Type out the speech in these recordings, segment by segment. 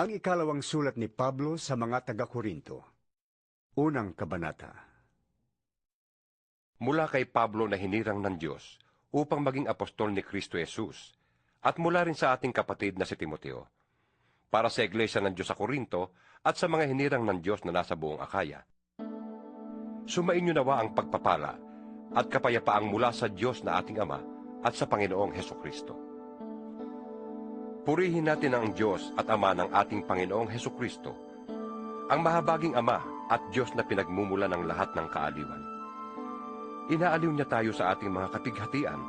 Ang ikalawang sulat ni Pablo sa mga taga-Korinto. Unang kabanata. Mula kay Pablo na hinirang ng Diyos upang maging apostol ni Kristo Jesus, at mula rin sa ating kapatid na si Timoteo, para sa iglesia ng Diyos sa Korinto at sa mga hinirang ng Diyos na nasa buong Akaya. Sumainyo nawa ang pagpapala at kapayapaang mula sa Diyos na ating Ama at sa Panginoong Hesukristo. Purihin natin ang Diyos at Ama ng ating Panginoong Hesukristo, ang mahabaging Ama at Diyos na pinagmumula ng lahat ng kaaliwan. Inaaliw niya tayo sa ating mga kapighatian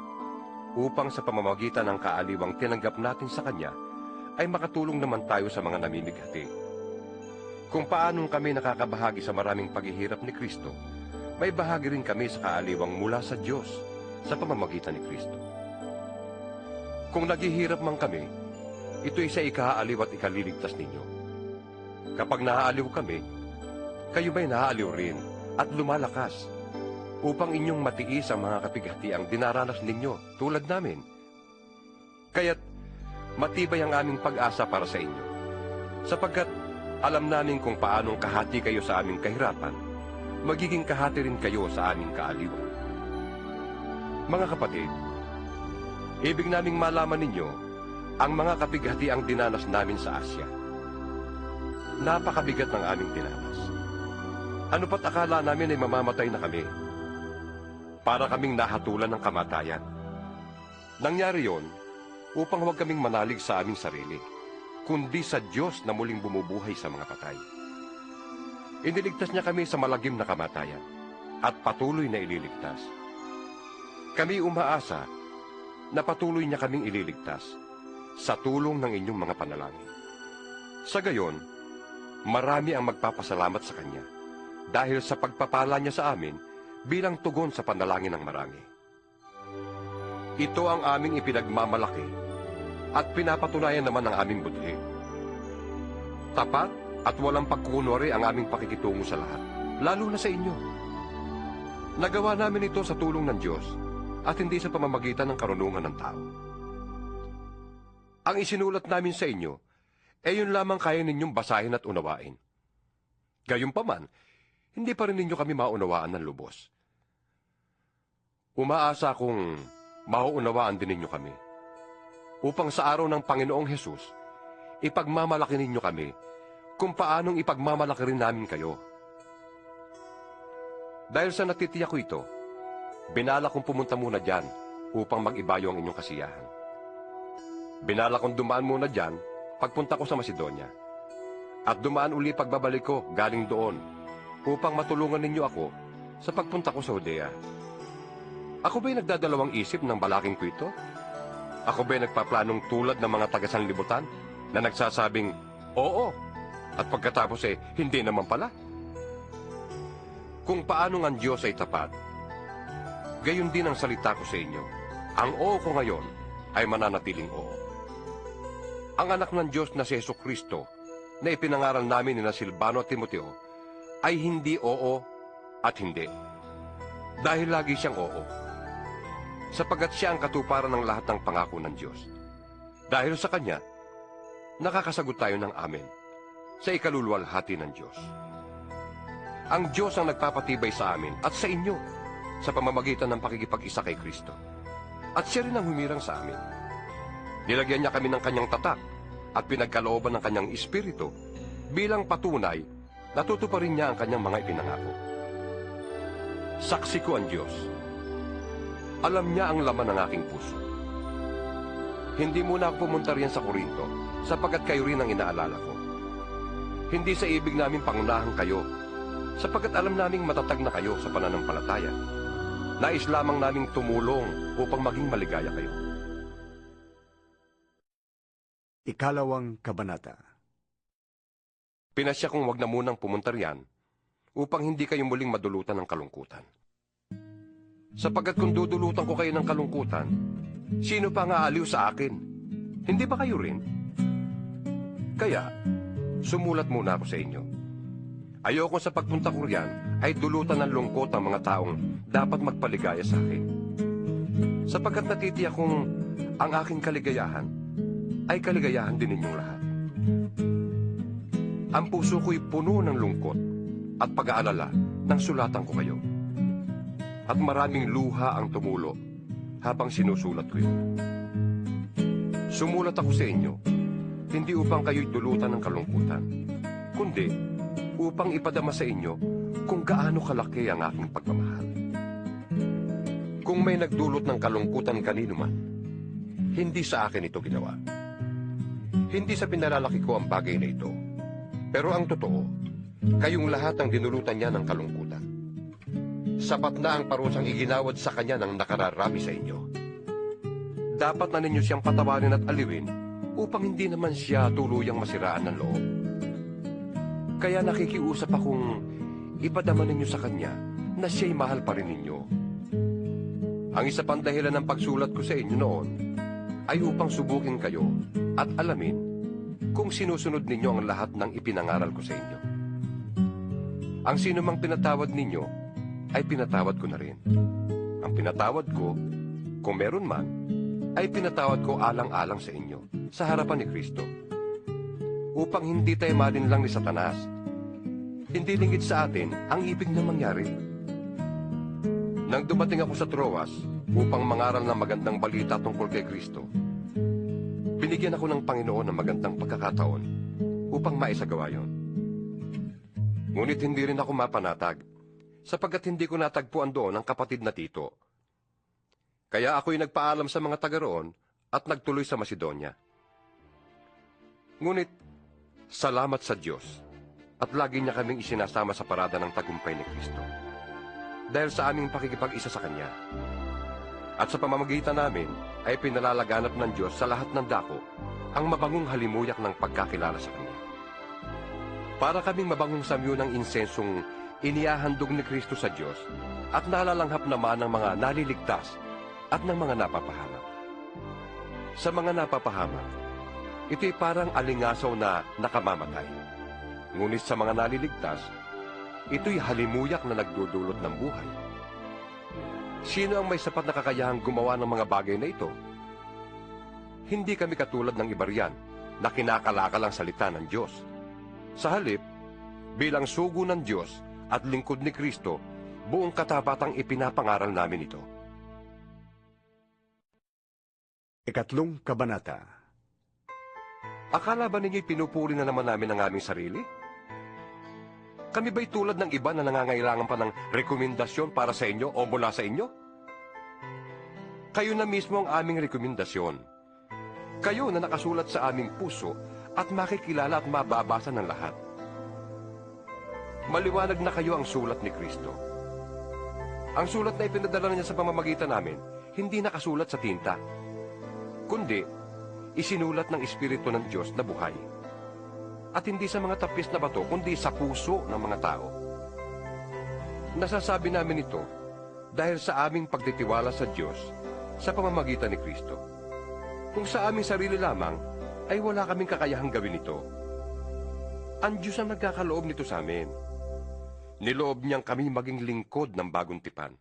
upang sa pamamagitan ng kaaliwang tinanggap natin sa Kanya ay makatulong naman tayo sa mga namimighati. Kung paanong kami nakakabahagi sa maraming paghihirap ni Kristo, may bahagi rin kami sa kaaliwang mula sa Diyos sa pamamagitan ni Kristo. Kung naghihirap man kami, ito'y sa ikaaliw at ikaliligtas ninyo. Kapag naaaliw kami, kayo ba'y naaaliw rin at lumalakas upang inyong matiis ang mga kapighatiang dinaranas ninyo tulad namin. Kaya't matibay ang aming pag-asa para sa inyo, sapagkat alam namin kung paanong kahati kayo sa aming kahirapan, magiging kahati rin kayo sa aming kaaliwan. Mga kapatid, ibig naming malaman ninyo ang mga kapighatiang dinanas namin sa Asya. Napakabigat ng aming dinanas. Ano pat akala namin ay mamamatay na kami? Para kaming nahatulan ng kamatayan. Nangyari yon upang huwag kaming manalig sa aming sarili, kundi sa Diyos na muling bumubuhay sa mga patay. Iniligtas niya kami sa malagim na kamatayan at patuloy na ililigtas. Kami umaasa na patuloy niya kaming ililigtas sa tulong ng inyong mga panalangin. Sa gayon, marami ang magpapasalamat sa Kanya dahil sa pagpapala niya sa amin bilang tugon sa panalangin ng marami. Ito ang aming ipinagmamalaki at pinapatunayan naman ng aming budhi. Tapat at walang pagkukunwari ang aming pakikitungo sa lahat, lalo na sa inyo. Nagawa namin ito sa tulong ng Diyos at hindi sa pamamagitan ng karunungan ng tao. Ang isinulat namin sa inyo, yun lamang kaya ninyong basahin at unawain. Gayunpaman, hindi pa rin ninyo kami maunawaan ng lubos. Umaasa akong mauunawaan din ninyo kami, upang sa araw ng Panginoong Hesus, ipagmamalaki ninyo kami kung paanong ipagmamalaki rin namin kayo. Dahil sa natitiyak ko ito, binala kong pumunta muna dyan upang mag-ibayo ang inyong kasiyahan. Binala kong dumaan muna dyan pagpunta ko sa Macedonia, at dumaan uli pagbabalik ko galing doon upang matulungan ninyo ako sa pagpunta ko sa Judea. Ako ba'y nagdadalawang isip ng balaking ko ito? Ako ba'y nagpaplanong tulad ng mga taga-sanlibutan na nagsasabing, oo, at pagkatapos hindi naman pala? Kung paanong ang Diyos ay tapat, gayon din ang salita ko sa inyo. Ang oo ko ngayon ay mananatiling oo. Ang anak ng Diyos na si Hesukristo na ipinangaral namin ni Silvano at Timoteo ay hindi oo at hindi. Dahil lagi siyang oo, sapagkat siya ang katuparan ng lahat ng pangako ng Diyos. Dahil sa Kanya, nakakasagot tayo ng amen sa ikaluluwalhati ng Diyos. Ang Diyos ang nagpapatibay sa amin at sa inyo sa pamamagitan ng pakikipag-isa kay Kristo. At siya rin ang humirang sa amin. Nilagyan niya kami ng Kanyang tatak at pinagkalooban ng Kanyang Espiritu bilang patunay na tutuparin niya ang Kanyang mga ipinangako. Saksi ko ang Diyos. Alam niya ang laman ng aking puso. Hindi muna ako pumunta riyan sa Korinto sapagkat kayo rin ang inaalala ko. Hindi sa ibig namin pangunahan kayo sapagkat alam naming matatag na kayo sa pananampalataya. Nais lamang naming tumulong upang maging maligaya kayo. Ikalawang kabanata. Pinasya kong wag na munang pumunta riyan upang hindi kayo muling madulutan ng kalungkutan. Sapagkat kung dudulutan ko kayo ng kalungkutan, sino pa nga aliw sa akin? Hindi ba kayo rin? Kaya, sumulat muna ako sa inyo. Ayoko sa pagpunta ko riyan ay dulutan ng lungkot ang mga taong dapat magpaligaya sa akin. Sapagkat natitiyak kong ang aking kaligayahan ay kaligayahan din ninyong lahat. Ang puso ko'y puno ng lungkot at pag-aalala nang sulatan ko kayo. At maraming luha ang tumulo habang sinusulat ko yun. Sumulat ako sa inyo, hindi upang kayo'y dulutan ng kalungkutan, kundi upang ipadama sa inyo kung gaano kalaki ang aking pagmamahal. Kung may nagdulot ng kalungkutan kanino man, hindi sa akin ito ginawa. Hindi sa pinalalaki ko ang bagay na ito, pero ang totoo, kayong lahat ang dinulutan niya ng kalungkutan. Sapat na ang parusang iginawad sa kanya ng nakararami sa inyo. Dapat na ninyo siyang patawarin at aliwin upang hindi naman siya tuluyang masiraan ng loob. Kaya nakikiusap akong ipadama ninyo sa kanya na siya'y mahal pa rin ninyo. Ang isa pang dahilan ng pagsulat ko sa inyo noon ay upang subukin kayo at alamin kung sinusunod ninyo ang lahat ng ipinangaral ko sa inyo. Ang sino mang pinatawad ninyo ay pinatawad ko na rin. Ang pinatawad ko, kung meron man, ay pinatawad ko alang-alang sa inyo, sa harapan ni Kristo. Upang hindi tayo malinlang ni Satanas, hindi lingid sa atin ang ibig na mangyari. Nang dumating ako sa Troas upang mangaral ng magandang balita tungkol kay Kristo, binigyan ako ng Panginoon ng magandang pagkakataon upang maisagawa yon. Ngunit hindi rin ako mapanatag, sapagkat hindi ko natagpuan doon ang kapatid na Tito. Kaya ako'y nagpaalam sa mga taga roon at nagtuloy sa Macedonia. Ngunit, salamat sa Diyos, at lagi niya kaming isinasama sa parada ng tagumpay ni Kristo, dahil sa aming pakikipag-isa sa Kanya. At sa pamamagitan namin ay pinalalaganap ng Diyos sa lahat ng dako ang mabangong halimuyak ng pagkakilala sa Kanya. Para kaming mabangong samyo ng insensong inihahandog ni Kristo sa Diyos at nalalanghap naman ng mga naliligtas at ng mga napapahamak. Sa mga napapahamak, ito'y parang alingasaw na nakamamatay. Ngunit sa mga naliligtas, ito'y halimuyak na nagdudulot ng buhay. Sino ang may sapat na kakayahang gumawa ng mga bagay na ito? Hindi kami katulad ng iba riyan na kinakalakal ang salita ng Diyos. Sa halip, bilang sugo ng Diyos at lingkod ni Kristo, buong katabatang ipinapangaral namin ito. Ikatlong Kabanata. Akala ba ninyo'y pinupuri na naman namin ang aming sarili? Kami ba'y tulad ng iba na nangangailangan pa ng rekomendasyon para sa inyo o mula sa inyo? Kayo na mismo ang aming rekomendasyon. Kayo na nakasulat sa aming puso at makikilala at mababasa ng lahat. Maliwanag na kayo ang sulat ni Kristo. Ang sulat na ipinadala niya sa pamamagitan namin, hindi nakasulat sa tinta, kundi isinulat ng Espiritu ng Diyos na buhay. At hindi sa mga tapis na bato, kundi sa puso ng mga tao. Nasasabi namin ito dahil sa aming pagtitiwala sa Diyos sa pamamagitan ni Kristo. Kung sa aming sarili lamang, ay wala kaming kakayahang gawin ito. Ang Diyos ang nagkakaloob nito sa amin. Niloob niyang kami maging lingkod ng bagong tipan.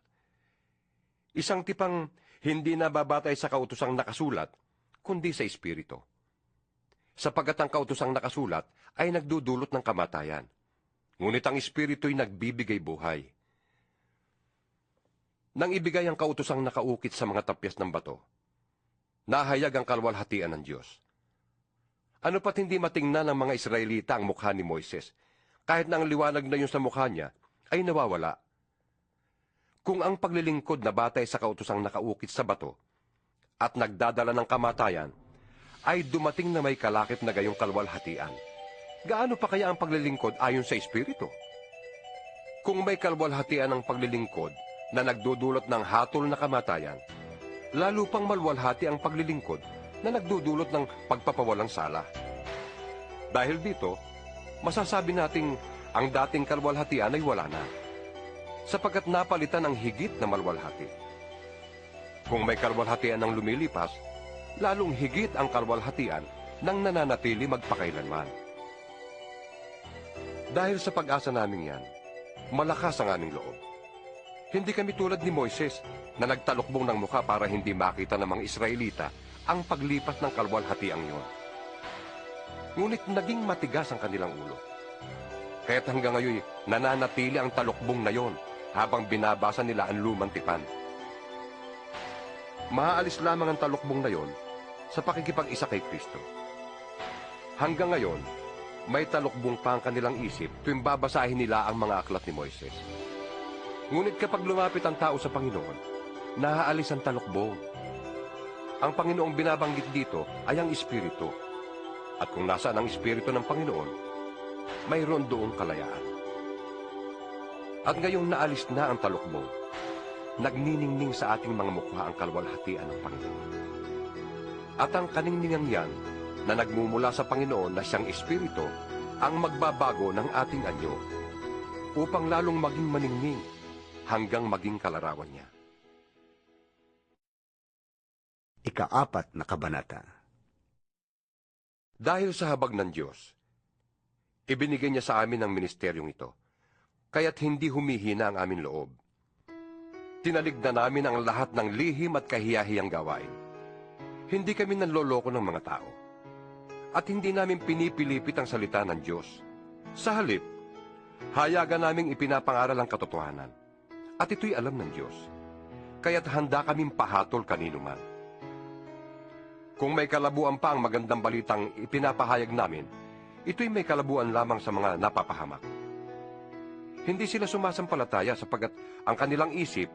Isang tipang hindi nababatay sa kautusang nakasulat, kundi sa Espiritu. Sapagkat ang kautusang nakasulat ay nagdudulot ng kamatayan, ngunit ang Espiritu'y nagbibigay buhay. Nang ibigay ang kautusang nakaukit sa mga tapyas ng bato, nahayag ang kalwalhatian ng Diyos. Ano pat hindi matingnan ng mga Israelita ang mukha ni Moises, kahit na ang liwanag na yun sa mukha niya ay nawawala. Kung ang paglilingkod na batay sa kautusang nakaukit sa bato at nagdadala ng kamatayan ay dumating na may kalakip na gayong kalwalhatian, gaano pa kaya ang paglilingkod ayon sa Espiritu? Kung may kalwalhatian ang paglilingkod na nagdudulot ng hatol na kamatayan, lalo pang malwalhati ang paglilingkod na nagdudulot ng pagpapawalang sala. Dahil dito, masasabi nating ang dating kalwalhatian ay wala na, sapagkat napalitan ang higit na malwalhati. Kung may kalwalhatian ang lumilipas, lalong higit ang kalwalhatian ng nananatili magpakailanman. Dahil sa pag-asa namin yan, malakas ang aming loob. Hindi kami tulad ni Moises na nagtalukbong ng mukha para hindi makita ng mga Israelita ang paglipas ng kalwalhatiang yon. Ngunit naging matigas ang kanilang ulo Kaya't hanggang ngayon nananatili ang talukbong na yon habang binabasa nila ang lumang tipan. Maaalis lamang ang talukbong na yon sa pakikipag-isa kay Kristo. Hanggang ngayon, may talukbong pa ang kanilang isip tuwing babasahin nila ang mga aklat ni Moises. Ngunit kapag lumapit ang tao sa Panginoon, naaalis ang talukbong. Ang Panginoong binabanggit dito ay ang Espiritu. At kung nasaan ang Espiritu ng Panginoon, mayroon doong kalayaan. At ngayong naalis na ang talukbong, nagniningning sa ating mga mukha ang kalwalhatian ng Panginoon. At ang kaningningang yan na nagmumula sa Panginoon na siyang Espiritu ang magbabago ng ating anyo upang lalong maging maningning hanggang maging kalarawan niya. Ika-4 na kabanata. Dahil sa habag ng Diyos, ibinigay niya sa amin ang ministeryong ito, kaya't hindi humihina ang aming loob. Tinaligdan namin ang lahat ng lihim at kahiyahiyang gawain. Hindi kami nanloloko ng mga tao. At hindi namin pinipilipit ang salita ng Diyos. Sa halip, hayagan naming ipinapangaral ang katotohanan. At ito'y alam ng Diyos. Kaya't handa kaming pahatol kanino man. Kung may kalabuan pa ang magandang balitang ipinapahayag namin, ito'y may kalabuan lamang sa mga napapahamak. Hindi sila sumasampalataya sapagkat ang kanilang isip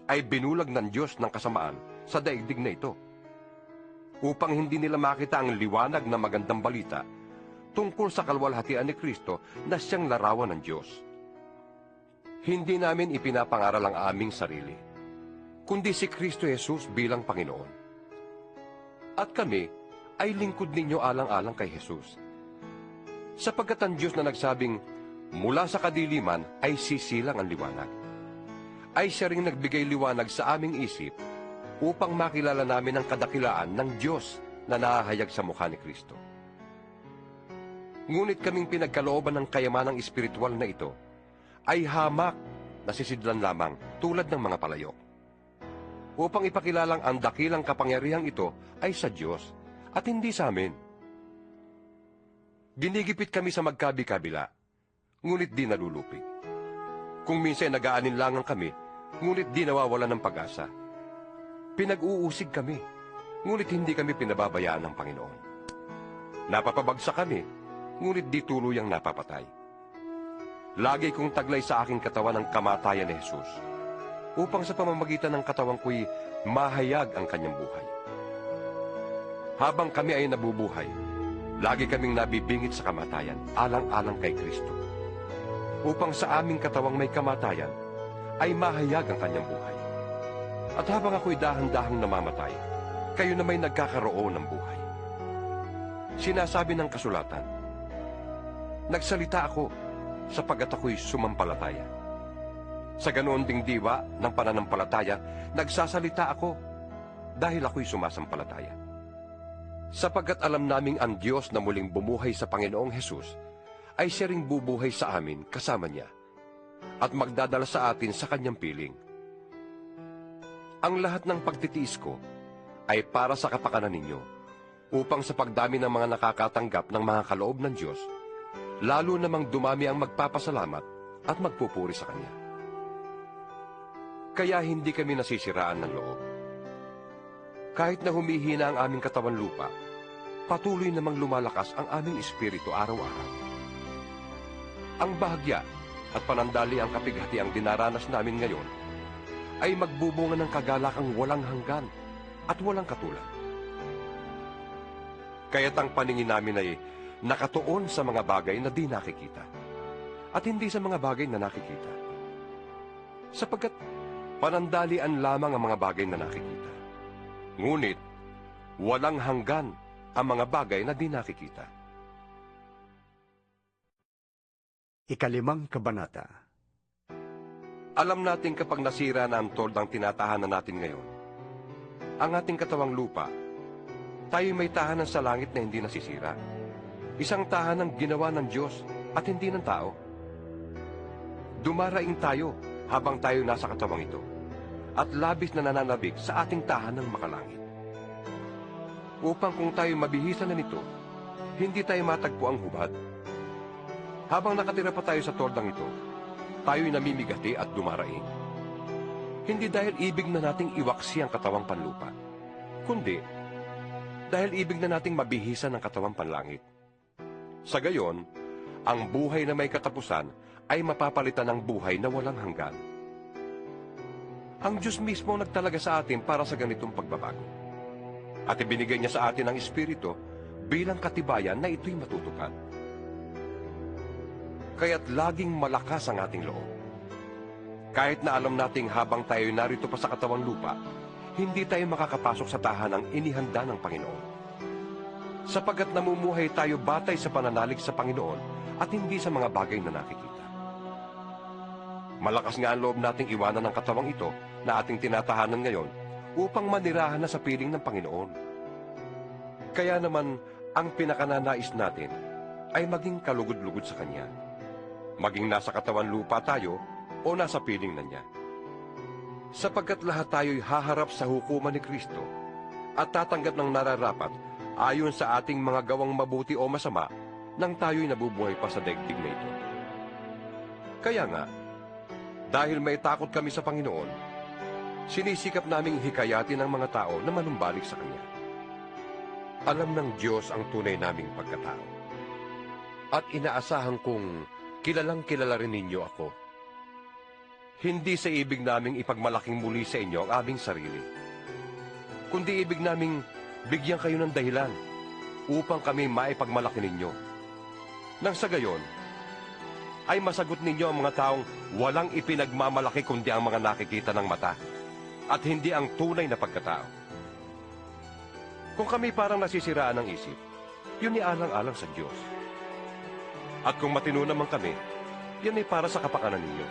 ay binulag ng Diyos ng kasamaan sa daigdig na ito, upang hindi nila makita ang liwanag na magandang balita tungkol sa kalwalhatian ni Kristo na siyang larawan ng Diyos. Hindi namin ipinapangaral ang aming sarili, kundi si Kristo Jesus bilang Panginoon. At kami ay lingkod ninyo alang-alang kay Jesus. Sapagkat ang Diyos na nagsabing, mula sa kadiliman ay sisilang ang liwanag, ay siya ring nagbigay liwanag sa aming isip upang makilala namin ang kadakilaan ng Diyos na nahahayag sa mukha ni Kristo. Ngunit kaming pinagkalooban ng kayamanang espiritual na ito ay hamak na sisidlan lamang tulad ng mga palayok, upang ipakilalang ang dakilang kapangyarihang ito ay sa Diyos at hindi sa amin. Ginigipit kami sa magkabi-kabila, ngunit di nalulupig. Kung minsan nag-aalinlangan kami, ngunit di nawawalan ng pag-asa. Pinag-uusig kami, ngunit hindi kami pinababayaan ng Panginoon. Napapabagsak kami, ngunit di tuluyang napapatay. Lagi kong taglay sa aking katawan ang kamatayan ni Jesus, upang sa pamamagitan ng katawan ko'y mahayag ang kanyang buhay. Habang kami ay nabubuhay, lagi kaming nabibingit sa kamatayan, alang-alang kay Kristo, upang sa aming katawang may kamatayan, ay mahayag ang kanyang buhay. At habang ako'y dahan-dahang namamatay, kayo na may nagkakaroon ng buhay. Sinasabi ng kasulatan, nagsalita ako sapagkat ako'y sumampalataya. Sa ganoon ding diwa ng pananampalataya, nagsasalita ako dahil ako'y sumasampalataya. Sapagkat alam naming ang Diyos na muling bumuhay sa Panginoong Hesus ay siya ring bubuhay sa amin kasama niya at magdadala sa atin sa kanyang piling. Ang lahat ng pagtitiis ko ay para sa kapakanan ninyo, upang sa pagdami ng mga nakakatanggap ng mga kaloob ng Diyos, lalo namang dumami ang magpapasalamat at magpupuri sa Kanya. Kaya hindi kami nasisiraan ng loob. Kahit na humihina ang aming katawan lupa, patuloy namang lumalakas ang aming espiritu araw-araw. Ang bahagya at panandali ang kapighati ang dinaranas namin ngayon ay magbubunga ng kagalakang walang hanggan at walang katulad. Kaya't ang paningin namin ay nakatuon sa mga bagay na di nakikita at hindi sa mga bagay na nakikita. Sapagkat panandalian lamang ang mga bagay na nakikita. Ngunit walang hanggan ang mga bagay na di nakikita. Ika-5 kabanata. Alam natin kapag nasira na ang toldang tinatahanan natin ngayon, ang ating katawang lupa, tayo may tahanan sa langit na hindi nasisira. Isang tahanang ginawa ng Diyos at hindi ng tao. Dumaraing tayo habang tayo nasa katawang ito at labis na nananabik sa ating tahanang makalangit. Upang kung tayo mabihisan na nito, hindi tayo matagpo ang hubad. Habang nakatira pa tayo sa tordang ito, tayo'y namimigati at dumaraing. Hindi dahil ibig na nating iwaksi ang katawang panlupa, kundi dahil ibig na nating mabihisan ang katawang panlangit. Sa gayon, ang buhay na may katapusan ay mapapalitan ng buhay na walang hanggan. Ang Diyos mismo ang nagtalaga sa atin para sa ganitong pagbabago. At ibinigay niya sa atin ang Espiritu bilang katibayan na ito'y matutupad. Kaya't laging malakas ang ating loob. Kahit na alam nating habang tayo narito pa sa katawang lupa, hindi tayo makakapasok sa tahanang inihanda ng Panginoon. Sapagkat namumuhay tayo batay sa pananalig sa Panginoon at hindi sa mga bagay na nakikita. Malakas nga ang loob nating iwanan ang katawang ito na ating tinatahanan ngayon upang manirahan na sa piling ng Panginoon. Kaya naman, ang pinakananais natin ay maging kalugod-lugod sa Kanya. Maging nasa katawan lupa tayo o nasa piling na Niya. Sapagkat lahat tayo'y haharap sa hukuman ni Kristo at tatanggap ng nararapat ayon sa ating mga gawang mabuti o masama nang tayo'y nabubuhay pa sa daigdig na ito. Kaya nga, dahil may takot kami sa Panginoon, sinisikap naming hikayatin ang mga tao na manumbalik sa Kanya. Alam ng Diyos ang tunay naming pagkatao. At inaasahan kong kilalang-kilala rin ninyo ako. Hindi sa ibig naming ipagmalaking muli sa inyo ang aming sarili, kundi ibig naming bigyan kayo ng dahilan upang kami maipagmalaki ninyo. Nang sa gayon, ay masagot ninyo ang mga taong walang ipinagmamalaki kundi ang mga nakikita ng mata at hindi ang tunay na pagkatao. Kung kami parang nasisiraan ng isip, yun ay alang-alang sa Diyos. At kung matino naman kami, yan ay para sa kapakanan ninyo.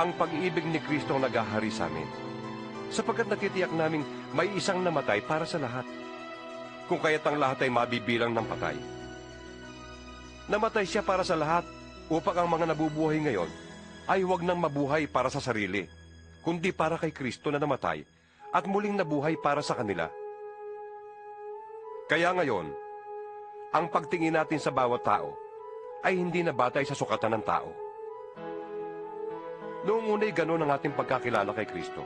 Ang pag-ibig ni Kristo ang naghahari sa amin, sapagkat natitiyak naming may isang namatay para sa lahat, kung kaya't ang lahat ay mabibilang ng patay. Namatay siya para sa lahat, upang ang mga nabubuhay ngayon ay huwag nang mabuhay para sa sarili, kundi para kay Kristo na namatay at muling nabuhay para sa kanila. Kaya ngayon, ang pagtingin natin sa bawat tao ay hindi na batay sa sukatan ng tao. Noong una'y gano'n ang ating pagkakilala kay Kristo.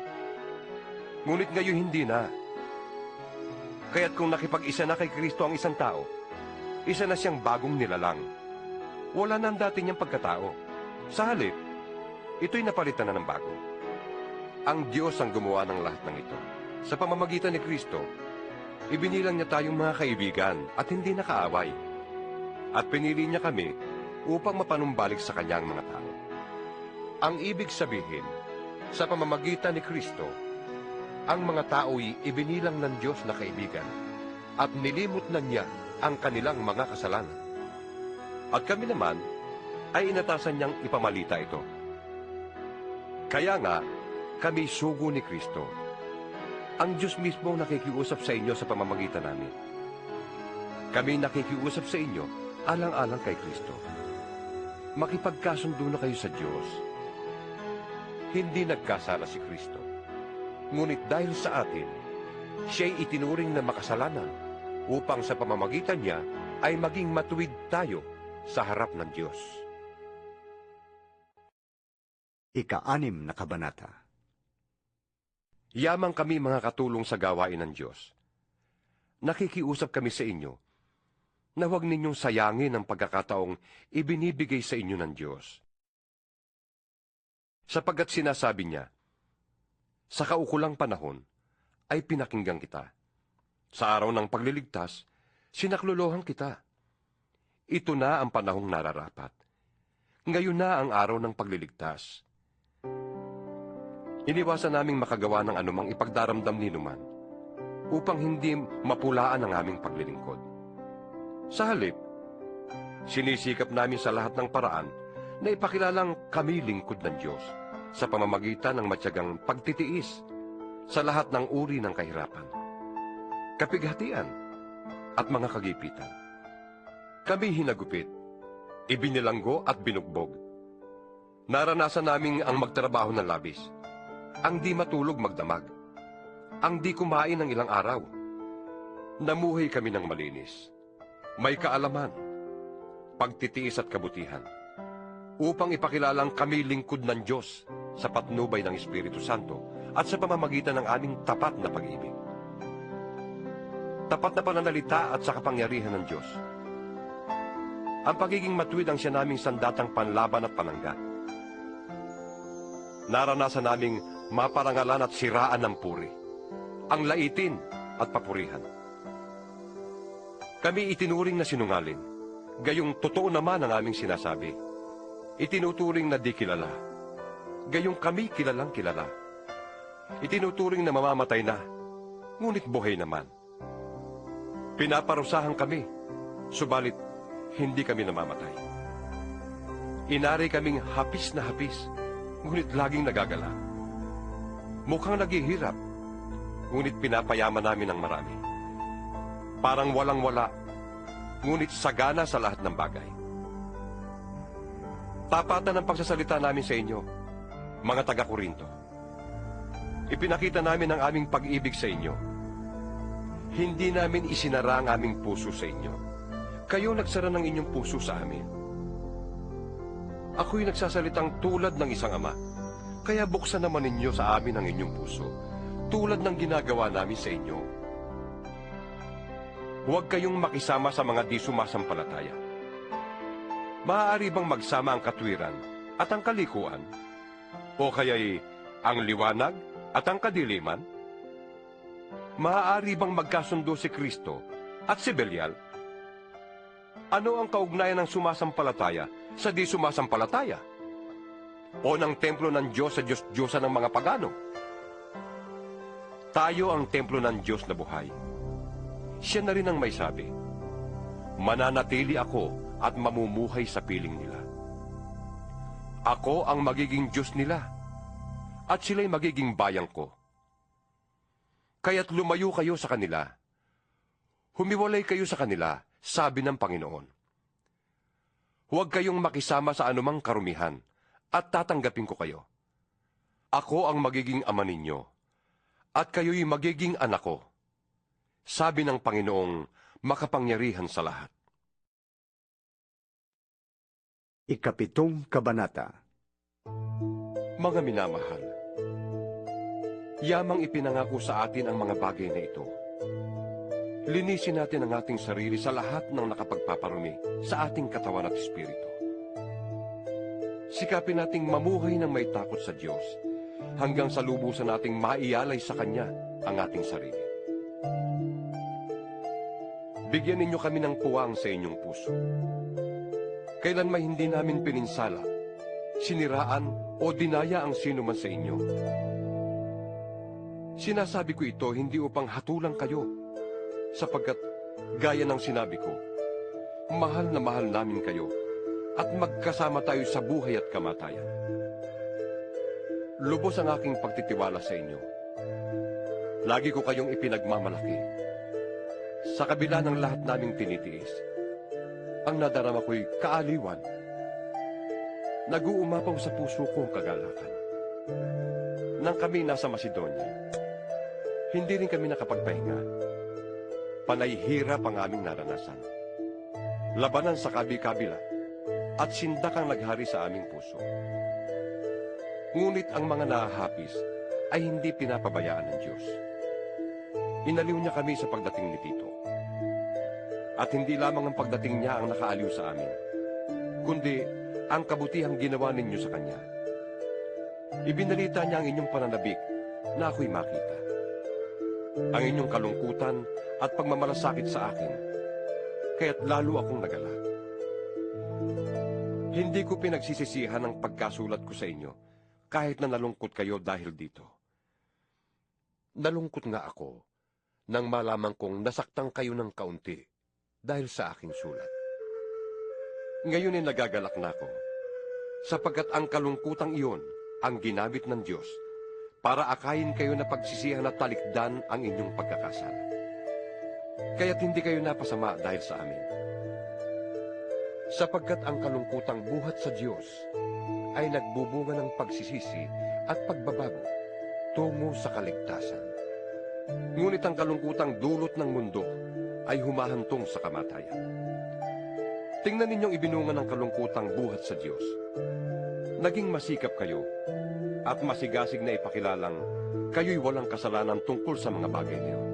Ngunit ngayon hindi na. Kaya't kung nakipag-isa na kay Kristo ang isang tao, isa na siyang bagong nilalang. Wala na ang dati niyang pagkatao. Sa halip, ito'y napalitan na ng bago. Ang Diyos ang gumawa ng lahat ng ito. Sa pamamagitan ni Kristo, ibinilang niya tayong mga kaibigan at hindi nakaaway. At pinili niya kami upang mapanumbalik sa kanyang mga tao. Ang ibig sabihin, sa pamamagitan ni Kristo, ang mga tao'y ibinilang ng Diyos na kaibigan at nilimot na niya ang kanilang mga kasalanan. At kami naman ay inatasan niyang ipamalita ito. Kaya nga, kami sugo ni Kristo. Ang Diyos mismo nakikiusap sa inyo sa pamamagitan namin. Kami nakikiusap sa inyo alang-alang kay Kristo. Makipagkasundo na kayo sa Diyos. Hindi nagkasala si Kristo. Ngunit dahil sa atin, siya'y itinuring na makasalanan upang sa pamamagitan niya ay maging matuwid tayo sa harap ng Diyos. Ika-6 na kabanata. Yamang kami mga katulong sa gawain ng Diyos. Nakikiusap kami sa inyo na huwag ninyong sayangin ang pagkakataong ibinibigay sa inyo ng Diyos. Sapagkat sinasabi niya, sa kaukulang panahon ay pinakinggan kita. Sa araw ng pagliligtas, sinaklolohan kita. Ito na ang panahong nararapat. Ngayon na ang araw ng pagliligtas. Iniwasan naming makagawa ng anumang ipagdaramdam ninuman upang hindi mapulaan ang aming paglilingkod. Sa halip, sinisikap namin sa lahat ng paraan na ipakilalang kami lingkod ng Diyos sa pamamagitan ng matyagang pagtitiis sa lahat ng uri ng kahirapan, kapighatian at mga kagipitan. Kami hinagupit, ibinilanggo at binugbog. Naranasan naming ang magtrabaho ng labis, ang di matulog magdamag, ang di kumain ng ilang araw. Namuhay kami ng malinis, may kaalaman, pagtitiis at kabutihan, upang ipakilalang kami lingkod ng Diyos sa patnubay ng Espiritu Santo at sa pamamagitan ng aming tapat na pag-ibig. Tapat na pananalita at sa kapangyarihan ng Diyos. Ang pagiging matuwid ang siya naming sandatang panlaban at panangga. Naranasan naming maparangalan at siraan ng puri, ang laitin at papurihan. Kami itinuring na sinungaling, gayong totoo naman ang aming sinasabi. Itinuturing na di kilala, gayong kami kilalang kilala. Itinuturing na mamamatay na, ngunit buhay naman. Pinaparusahan kami, subalit hindi kami namamatay. Inari kaming hapis na hapis, ngunit laging nagagala. Mukhang naghihirap, ngunit pinapayaman namin ng marami. Parang walang-wala, ngunit sagana sa lahat ng bagay. Tapatan ang pagsasalita namin sa inyo, mga taga-Korinto. Ipinakita namin ang aming pag-ibig sa inyo. Hindi namin isinara ang aming puso sa inyo. Kayo nagsara ng inyong puso sa amin. Ako'y nagsasalitang tulad ng isang ama, kaya buksan naman ninyo sa amin ang inyong puso, tulad ng ginagawa namin sa inyo. Huwag kayong makisama sa mga di sumasampalataya. Maaari bang magsama ang katwiran at ang kalikuan? O kaya'y ang liwanag at ang kadiliman? Maaari bang magkasundo si Kristo at si Belial? Ano ang kaugnayan ng sumasampalataya sa di sumasampalataya? O ng templo ng Diyos sa Diyos-Diyosan ng mga pagano? Tayo ang templo ng Diyos na buhay. Siya na rin ang may sabi, mananatili ako at mamumuhay sa piling nila. Ako ang magiging Diyos nila, at sila'y magiging bayang ko. Kaya't lumayo kayo sa kanila. Humiwalay kayo sa kanila, sabi ng Panginoon. Huwag kayong makisama sa anumang karumihan, at tatanggapin ko kayo. Ako ang magiging ama ninyo, at kayo'y magiging anak ko, sabi ng Panginoong makapangyarihan sa lahat. Ikapitong Kabanata. Mga minamahal, yamang ipinangako sa atin ang mga bagay na ito. Linisin natin ang ating sarili sa lahat ng nakapagpaparumi sa ating katawan at espiritu. Sikapin nating mamuhay ng may takot sa Diyos hanggang sa lubusan nating maialay sa Kanya ang ating sarili. Bigyan ninyo kami ng puwang sa inyong puso. Kailan may hindi namin pininsala, siniraan o dinaya ang sino man sa inyo. Sinasabi ko ito hindi upang hatulan kayo, sapagkat gaya ng sinabi ko, mahal na mahal namin kayo at magkasama tayo sa buhay at kamatayan. Lubos ang aking pagtitiwala sa inyo. Lagi ko kayong ipinagmamalaki. Sa kabila ng lahat naming tinitiis, ang nadarama ko'y kaaliwan. Nag-uumapaw sa puso ko ang kagalakan. Nang kami nasa Macedonia, hindi rin kami nakapagpahinga. Panay hirap ang aming naranasan. Labanan sa kabi-kabila at sindakang naghari sa aming puso. Ngunit ang mga nahahapis ay hindi pinapabayaan ng Diyos. Inaliw niya kami sa pagdating ni Tito. At hindi lamang ang pagdating niya ang nakaaliw sa amin, kundi ang kabutihang ginawa ninyo sa Kanya. Ibinalita niya ang inyong pananabik na ako'y makita. Ang inyong kalungkutan at pagmamalasakit sa akin, kaya't lalo akong nagalak. Hindi ko pinagsisisihan ang pagkasulat ko sa inyo, kahit na nalungkot kayo dahil dito. Nalungkot nga ako nang malaman kong nasaktan kayo ng kaunti dahil sa aking sulat. Ngayon ay nagagalak na ako, sapagkat ang kalungkutang iyon ang ginamit ng Diyos para akayin kayo na pagsisihan at talikdan ang inyong pagkakasala. Kaya't hindi kayo napasama dahil sa amin. Sapagkat ang kalungkutang buhat sa Diyos ay nagbubunga ng pagsisisi at pagbabago tungo sa kaligtasan. Ngunit ang kalungkutang dulot ng mundo ay humahantong sa kamatayan. Tingnan ninyong ibinunga ng kalungkutang buhat sa Diyos. Naging masikap kayo at masigasig na ipakilalang kayo'y walang kasalanan tungkol sa mga bagay na yun.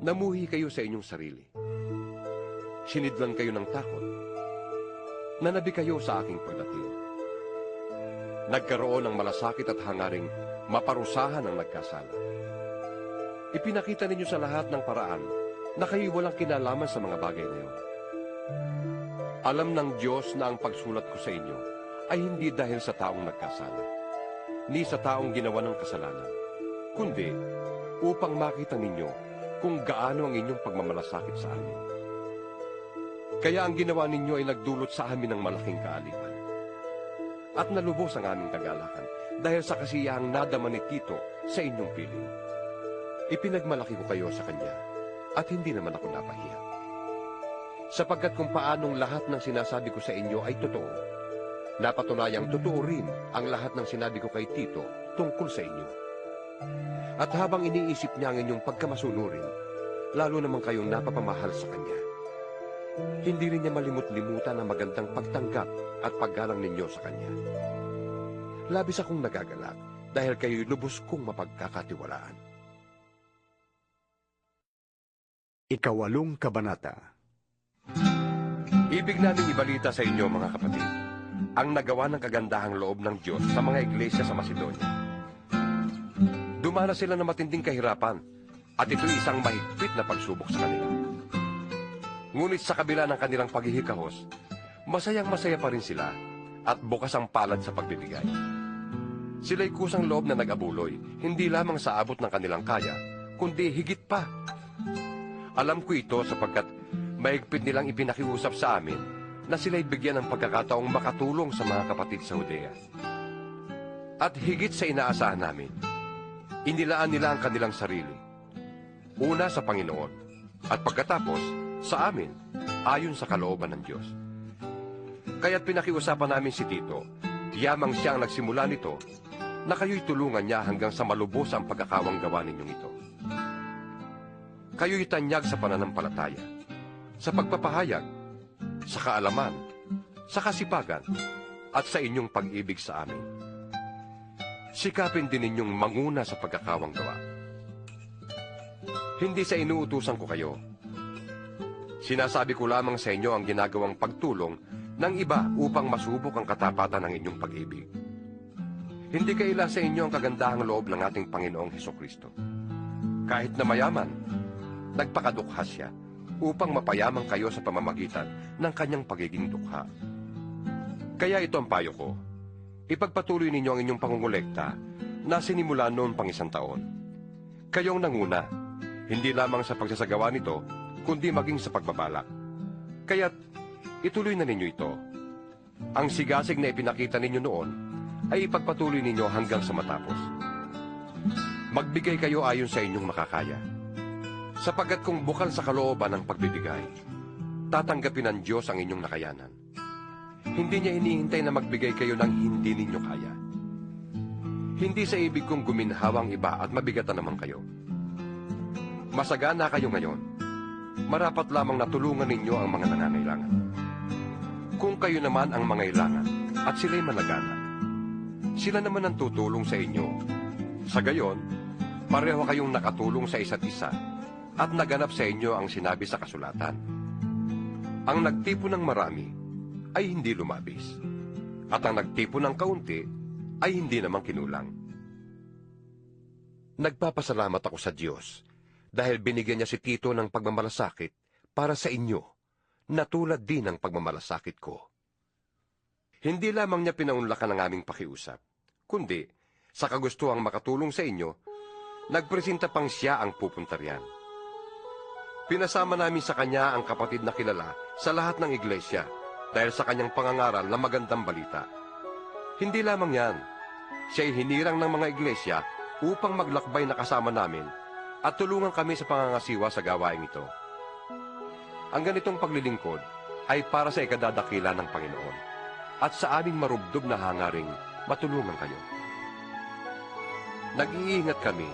Namuhi kayo sa inyong sarili. Sinidlan kayo ng takot. Nanabi kayo sa aking pagdating. Nagkaroon ng malasakit at hangaring maparusahan ang nagkasala. Ipinakita ninyo sa lahat ng paraan na kayo'y walang kinalaman sa mga bagay na yun. Alam ng Diyos na ang pagsulat ko sa inyo ay hindi dahil sa taong nagkasala, ni sa taong ginawa ng kasalanan, kundi upang makita ninyo kung gaano ang inyong pagmamalasakit sa amin. Kaya ang ginawa ninyo ay nagdulot sa amin ng malaking kaaliwan. At nalubos ang aming kagalakan dahil sa kasiyahang nadama ni Tito sa inyong piling. Ipinagmalaki ko kayo sa kanya at hindi naman ako napahiya. Sapagkat kung paanong lahat ng sinasabi ko sa inyo ay totoo, napatunayang totoo rin ang lahat ng sinabi ko kay Tito tungkol sa inyo. At habang iniisip niya ang inyong pagkamasunurin, lalo naman kayong napapamahal sa kanya. Hindi rin niya malimut-limutan ang magandang pagtanggap at paggalang ninyo sa kanya. Labis akong nagagalak dahil kayo'y lubos kong mapagkakatiwalaan. Ikawalong kabanata. Ibig namin ibalita sa inyo, mga kapatid, ang nagawa ng kagandahang loob ng Diyos sa mga iglesia sa Macedonia. Dumana sila ng matinding kahirapan at ito'y isang mahigpit na pagsubok sa kanila. Ngunit sa kabila ng kanilang paghihikahos, masayang-masaya pa rin sila at bukas ang palad sa pagbibigay. Sila'y kusang loob na nag-abuloy, hindi lamang sa abot ng kanilang kaya, kundi higit pa. Alam ko ito sapagkat mahigpit nilang ipinakiusap sa amin na sila'y bigyan ng pagkakataong makatulong sa mga kapatid sa Judea. At higit sa inaasahan namin, inilaan nila ang kanilang sarili. Una sa Panginoon, at pagkatapos sa amin, ayon sa kalooban ng Diyos. Kaya't pinakiusapan namin si Tito, yamang siya ang nagsimula nito, na kayo'y tulungan niya hanggang sa malubos ang pagkakawanggawa ninyong ito. Kayo'y tanyag sa pananampalataya, sa pagpapahayag, sa kaalaman, sa kasipagan, at sa inyong pag-ibig sa amin. Sikapin din ninyong manguna sa pagkakawanggawa. Hindi sa inuutusan ko kayo. Sinasabi ko lamang sa inyo ang ginagawang pagtulong ng iba upang masubok ang katapatan ng inyong pag-ibig. Hindi kaila sa inyo ang kagandahang loob ng ating Panginoong Hesukristo. Kahit na mayaman, nagpakadukha siya upang mapayaman kayo sa pamamagitan ng kanyang pagiging dukha. Kaya ito ang payo ko. Ipagpatuloy ninyo ang inyong pangungulekta na sinimula noon pang 1 taon. Kayong nanguna, hindi lamang sa pagsasagawa nito, kundi maging sa pagbabalak. Kaya't ituloy na ninyo ito. Ang sigasig na ipinakita ninyo noon ay ipagpatuloy ninyo hanggang sa matapos. Magbigay kayo ayon sa inyong makakaya. Sapagkat kung bukal sa kalooban ng pagbibigay, tatanggapin ng Diyos ang inyong nakayanan. Hindi niya hinihintay na magbigay kayo ng hindi ninyo kaya. Hindi sa ibig kong guminhawang iba at mabigatan naman kayo. Masagana kayo ngayon. Marapat lamang na tulungan ninyo ang mga nangangailangan. Kung kayo naman ang mangailangan at sila'y malagana, sila naman ang tutulong sa inyo. Sa gayon, pareho kayong nakatulong sa isa't isa at naganap sa inyo ang sinabi sa kasulatan. Ang nagtipon ng marami ay hindi lumabis, at ang nagtipon ng kaunti ay hindi naman kinulang. Nagpapasalamat ako sa Diyos dahil binigyan niya si Tito ng pagmamalasakit para sa inyo, na tulad din ng pagmamalasakit ko. Hindi lamang niya pinaunlakan ang aming pakiusap, kundi sa kagustuhang makatulong sa inyo, nagpresenta pang siya ang pupunta riyan. Pinasama namin sa kanya ang kapatid na kilala sa lahat ng iglesia dahil sa kanyang pangangaral na magandang balita. Hindi lamang yan, siya'y hinirang ng mga iglesia upang maglakbay na kasama namin at tulungan kami sa pangangasiwa sa gawain ito. Ang ganitong paglilingkod ay para sa ikadadakila ng Panginoon at sa aming marubdob na hangaring matulungan kayo. Nag-iingat kami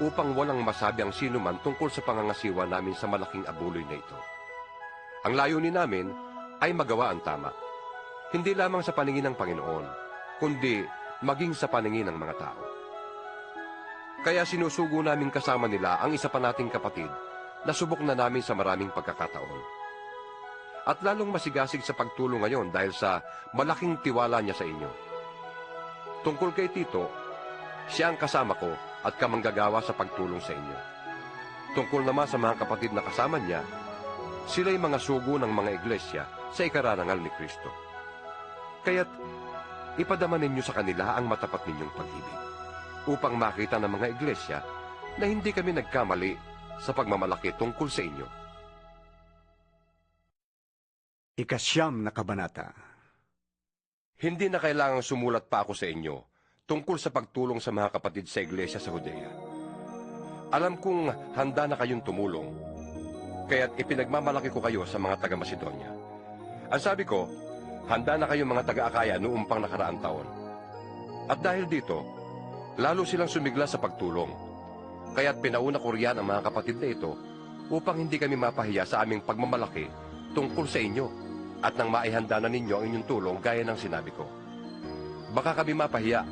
upang walang masabi ang sinuman tungkol sa pangangasiwa namin sa malaking abuloy na ito. Ang layunin namin ay magawa ang tama. Hindi lamang sa paningin ng Panginoon, kundi maging sa paningin ng mga tao. Kaya sinusugo namin kasama nila ang isa pa nating kapatid na subok na namin sa maraming pagkakataon. At lalong masigasig sa pagtulong ngayon dahil sa malaking tiwala niya sa inyo. Tungkol kay Tito, siya ang kasama ko at kamanggagawa sa pagtulong sa inyo. Tungkol naman sa mga kapatid na kasama niya, sila'y mga sugo ng mga iglesia sa ikararangal ni Kristo. Kaya't ipadama ninyo sa kanila ang matapat ninyong pag-ibig, upang makita ng mga iglesia na hindi kami nagkamali sa pagmamalaki tungkol sa inyo. Ikasyam na kabanata. Hindi na kailangang sumulat pa ako sa inyo tungkol sa pagtulong sa mga kapatid sa iglesia sa Judea. Alam kong handa na kayong tumulong, kaya't ipinagmamalaki ko kayo sa mga taga-Macedonia. Ang sabi ko, handa na kayong mga taga-Akaya noong pang nakaraang taon. At dahil dito, lalo silang sumigla sa pagtulong. Kaya't pinauna ko riyan ang mga kapatid na ito upang hindi kami mapahiya sa aming pagmamalaki tungkol sa inyo at nang maihanda na ninyo ang inyong tulong gaya ng sinabi ko. Baka kami mapahiya,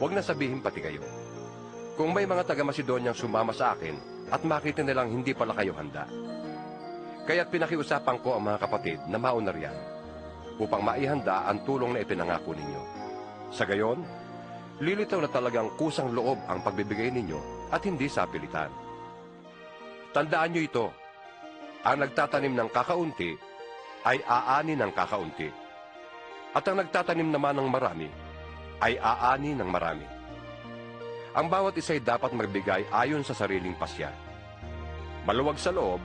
huwag na sabihin pati kayo. Kung may mga taga-Macedoniang sumama sa akin at makita nilang hindi pala kayo handa. Kaya't pinakiusapan ko ang mga kapatid na mauna riyan upang maihanda ang tulong na ipinangako ninyo. Sa gayon, lilitaw na talagang kusang loob ang pagbibigay ninyo at hindi sa pilitan. Tandaan nyo ito, ang nagtatanim ng kakaunti ay aani ng kakaunti, at ang nagtatanim naman ng marami ay aani ng marami. Ang bawat isa'y dapat magbigay ayon sa sariling pasya, maluwag sa loob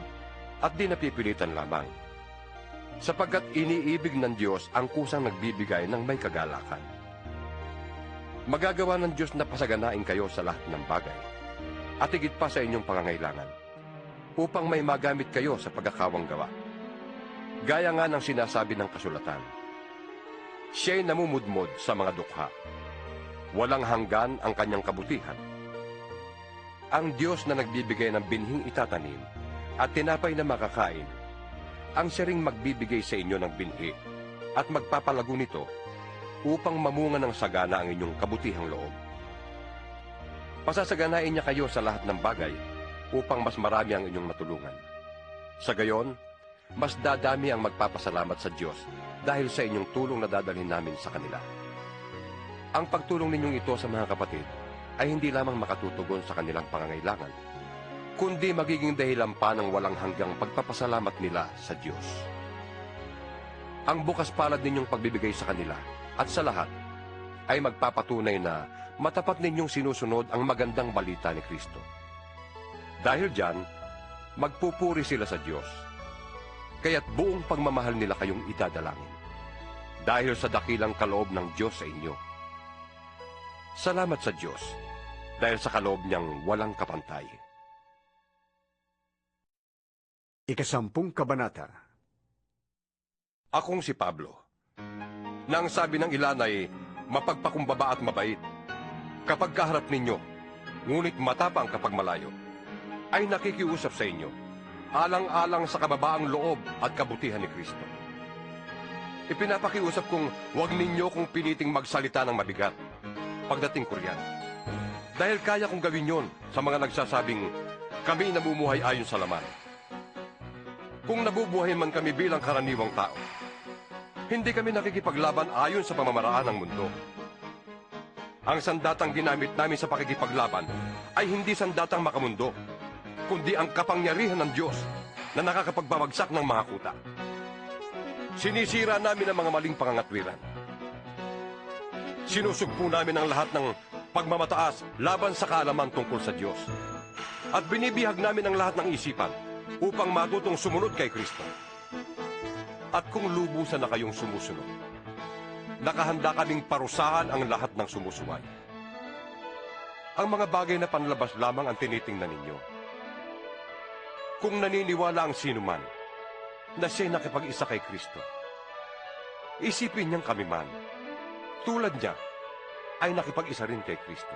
at di napipilitan lamang, sapagkat iniibig ng Diyos ang kusang nagbibigay ng may kagalakan. Magagawa ng Diyos na pasaganain kayo sa lahat ng bagay, at higit pa sa inyong pangangailangan, upang may magamit kayo sa pagkakawang gawa. Gaya nga ng sinasabi ng kasulatan, siya'y namumudmod sa mga dukha. Walang hanggan ang kanyang kabutihan. Ang Diyos na nagbibigay ng binhing itatanim at tinapay na makakain, ang siya ring magbibigay sa inyo ng binhi at magpapalago nito upang mamunga ng sagana ang inyong kabutihang loob. Pasasaganain niya kayo sa lahat ng bagay upang mas marami ang inyong matulungan. Sa gayon, mas dadami ang magpapasalamat sa Diyos dahil sa inyong tulong na dadalhin namin sa kanila. Ang pagtulong ninyong ito sa mga kapatid ay hindi lamang makatutugon sa kanilang pangangailangan, kundi magiging dahilan pa ng walang hanggang pagpapasalamat nila sa Diyos. Ang bukas palad ninyong pagbibigay sa kanila at sa lahat ay magpapatunay na matapat ninyong sinusunod ang magandang balita ni Kristo. Dahil diyan, magpupuri sila sa Diyos, kaya't buong pagmamahal nila kayong idadalangin, dahil sa dakilang kaloob ng Diyos sa inyo. Salamat sa Diyos, dahil sa kaloob niyang walang kapantay. Ikasampung kabanata. Akong si Pablo, na ang sabi ng ilan ay mapagpakumbaba at mabait, kapag kaharap ninyo, ngunit matapang kapag malayo, ay nakikiusap sa inyo, alang-alang sa kababaang loob at kabutihan ni Kristo. Ipinapakiusap kong huwag ninyo kong piniting magsalita ng mabigat pagdating ko riyan. Dahil kaya kong gawin yon sa mga nagsasabing kami namumuhay ayon sa laman. Kung nabubuhay man kami bilang karaniwang tao, hindi kami nakikipaglaban ayon sa pamamaraan ng mundo. Ang sandatang ginamit namin sa pakikipaglaban ay hindi sandatang makamundo, kundi ang kapangyarihan ng Diyos na nakakapagbabagsak ng mga kuta. Sinisira namin ang mga maling pangangatwiran. Sinusugpo namin ang lahat ng pagmamataas laban sa kaalaman tungkol sa Diyos. At binibihag namin ang lahat ng isipan upang matutong sumunod kay Kristo. At kung lubusan na kayong sumusunod, nakahanda kaming parusahan ang lahat ng sumusuway. Ang mga bagay na panlabas lamang ang tinitingnan ninyo. Kung naniniwala ang sinuman na siya'y nakipag-isa kay Kristo, isipin niyang kami man, tulad niya, ay nakipag-isa rin kay Kristo.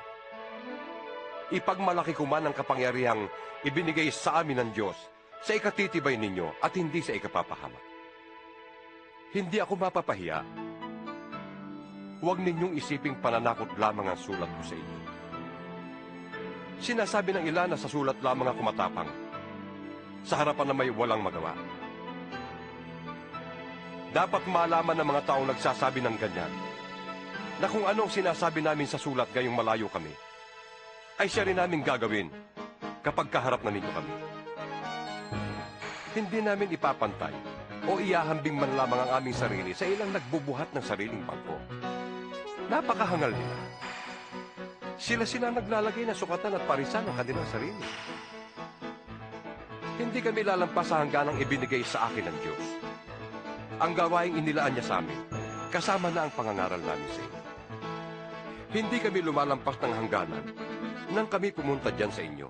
Ipagmalaki ko man ang kapangyarihang ibinigay sa amin ng Diyos sa ikatitibay ninyo at hindi sa ikapapahamak. Hindi ako mapapahiya. Huwag ninyong isiping pananakot lamang ang sulat ko sa inyo. Sinasabi ng ilan na sa sulat lamang ako matapang, sa harapan na may walang magawa. Dapat malaman ng mga taong nagsasabi ng ganyan, na kung anong sinasabi namin sa sulat gayong malayo kami, ay siya rin namin gagawin kapag kaharap na ninyo kami. Hindi namin ipapantay o iahambing man lamang ang aming sarili sa ilang nagbubuhat ng sariling bangko. Napakahangal nila. Sila naglalagay ng sukatan at parisan ng kanilang sarili. Hindi kami lalampas sa hangganang ibinigay sa akin ng Diyos. Ang gawaing inilaan niya sa amin, kasama na ang pangangaral namin sa inyo. Hindi kami lumalampas ng hangganan nang kami pumunta dyan sa inyo.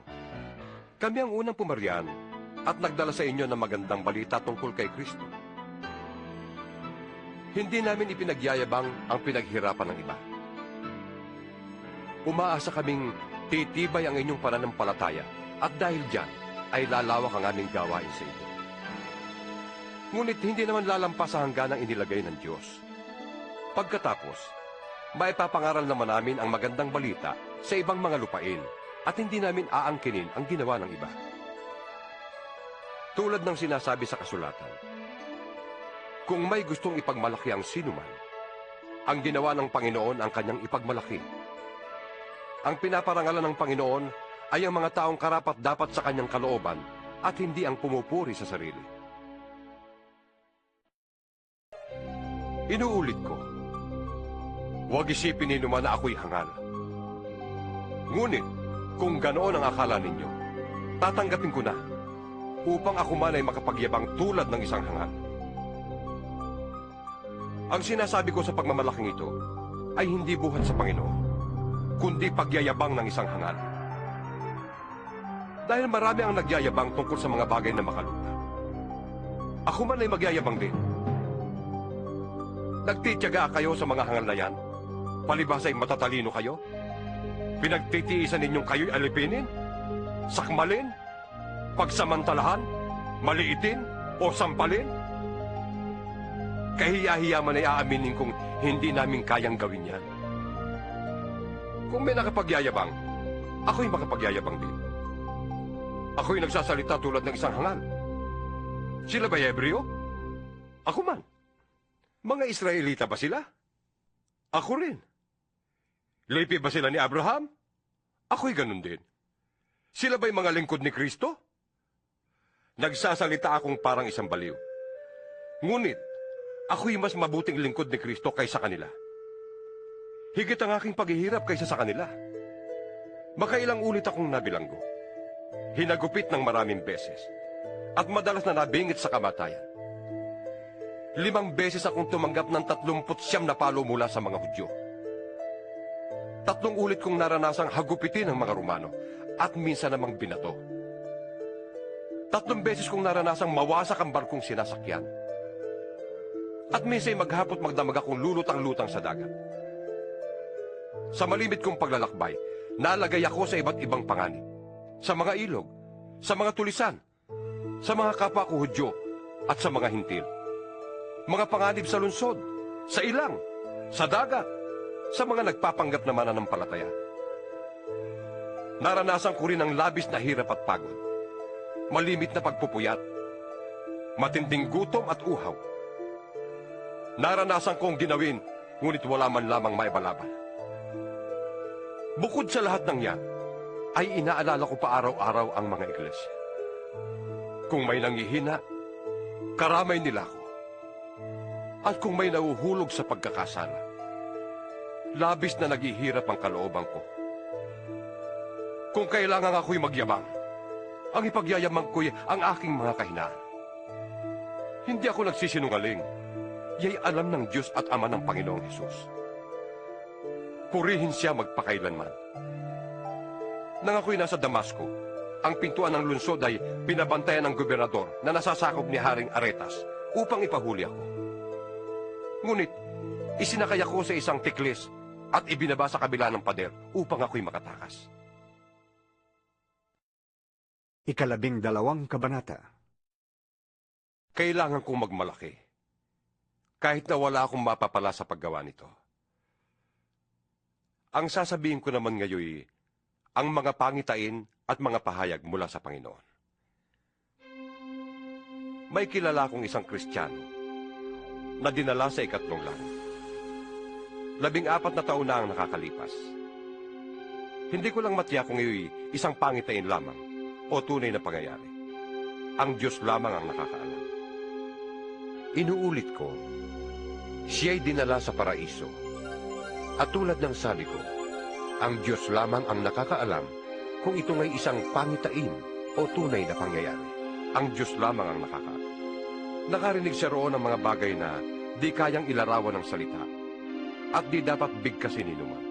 Kami ang unang pumarian at nagdala sa inyo ng magandang balita tungkol kay Kristo. Hindi namin ipinagyayabang ang pinaghirapan ng iba. Umaasa kaming titibay ang inyong pananampalataya at dahil dyan ay lalawak ang aming gawain sa inyo. Ngunit hindi naman lalampas sa hangganang inilagay ng Diyos. Pagkatapos, maipapangaral naman namin ang magandang balita sa ibang mga lupain at hindi namin aangkinin ang ginawa ng iba. Tulad ng sinasabi sa kasulatan, kung may gustong ipagmalaki ang sinuman, ang ginawa ng Panginoon ang kanyang ipagmalaki. Ang pinaparangalan ng Panginoon ay ang mga taong karapat-dapat sa kanyang kalooban at hindi ang pumupuri sa sarili. Inuulit ko, huwag isipin ninuman na ako'y hangal. Ngunit, kung ganoon ang akala ninyo, tatanggapin ko na upang ako man ay makapagyabang tulad ng isang hangal. Ang sinasabi ko sa pagmamalaking ito ay hindi buhat sa Panginoon, kundi pagyayabang ng isang hangal. Dahil marami ang nagyayabang tungkol sa mga bagay na makalupa. Ako man ay magyayabang din. Nagtitiyaga kayo sa mga hangal na yan? Palibhas ay matatalino kayo? Pinagtitiisan ninyong kayo'y alipinin? Sakmalin? Pagsamantalahan? Maliitin? O sampalin? Kahiya-hiya man ay aaminin kong hindi namin kayang gawin yan. Kung may nakapagyayabang, ako'y makapagyayabang din. Ako'y nagsasalita tulad ng isang hangal. Sila ba'y Hebreo? Ako man. Mga Israelita ba sila? Ako rin. Lipi ba sila ni Abraham? Ako'y ganun din. Sila ba'y mga lingkod ni Kristo? Nagsasalita akong parang isang baliw. Ngunit, ako'y mas mabuting lingkod ni Kristo kaysa kanila. Higit ang aking paghihirap kaysa sa kanila. Makailang ulit akong nabilanggo. Hinagupit ng maraming beses. At madalas na nabingit sa kamatayan. 5 beses akong tumanggap ng 39 na palo mula sa mga Hudyo. 3 ulit kong naranasang hagupitin ng mga Romano at minsan namang binato. 3 beses kong naranasang mawasak ang barkong sinasakyan. At minsan maghapot magdamag akong lulutang-lutang sa dagat. Sa malimit kong paglalakbay, nalagay ako sa iba't ibang panganib. Sa mga ilog, sa mga tulisan, sa mga kapwa ko Hudyo, at sa mga hintil. Mga panganib sa lungsod, sa ilang, sa dagat, sa mga nagpapanggap na mananampalataya. Naranasan ko rin ang labis na hirap at pagod, malimit na pagpupuyat, matinding gutom at uhaw. Naranasan kong ginawin, ngunit wala man lamang maibalaban. Bukod sa lahat ng yan, ay inaalala ko pa araw-araw ang mga iglesia. Kung may nanghihina, karamay nila ako. At kung may nauhulog sa pagkakasala, labis na naghihirap ang kalooban ko. Kung kailangan ako'y magyabang, ang ipagyayamang ko'y ang aking mga kahinaan. Hindi ako nagsisinungaling. Ya'y alam ng Diyos at Ama ng Panginoong Hesus. Purihin siya magpakailanman. Nang ako'y nasa Damasco, ang pintuan ng lungsod ay pinabantayan ng gobernador na nasasakop ni Haring Aretas upang ipahuli ako. Ngunit, isinakay ako sa isang tiklis at ibinaba sa kabila ng pader upang ako'y makatakas. 12 kabanata. Kailangan kong magmalaki. Kahit na wala akong mapapala sa paggawa nito. Ang sasabihin ko naman ngayon ang mga pangitain at mga pahayag mula sa Panginoon. May kilala akong isang Kristiyano na dinala sa ikatlong langit. 14 na taon na ang nakakalipas. Hindi ko lang matiyak kung iyo'y isang pangitain lamang o tunay na pangyayari. Ang Diyos lamang ang nakakaalam. Inuulit ko, siya'y dinala sa paraiso. At tulad ng sabi ko, ang Diyos lamang ang nakakaalam kung ito nga'y isang pangitain o tunay na pangyayari. Ang Diyos lamang ang nakakaalam. Nakarinig siya roon ng mga bagay na di kayang ilarawan ng salita at di dapat bigkasin inuman.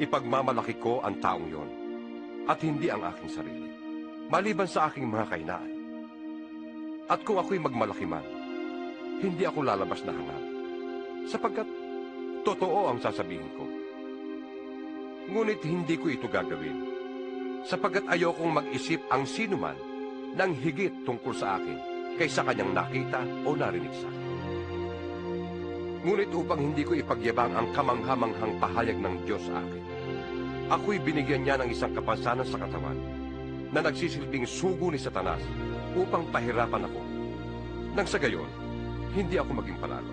Ipagmamalaki ko ang taong yon at hindi ang aking sarili, maliban sa aking mga kahinaan. At kung ako'y magmalaki man, hindi ako lalabas na hangal, sapagkat totoo ang sasabihin ko. Ngunit hindi ko ito gagawin, sapagkat ayokong mag-isip ang sinuman ng higit tungkol sa akin kaysa kanyang nakita o narinig sa akin. Ngunit upang hindi ko ipagyabang ang kamanghamanghang pahayag ng Diyos sa akin, ako'y binigyan niya ng isang kapansanan sa katawan na nagsisilbing sugo ni Satanas upang pahirapan ako. Nang sa gayon, hindi ako maging panalo.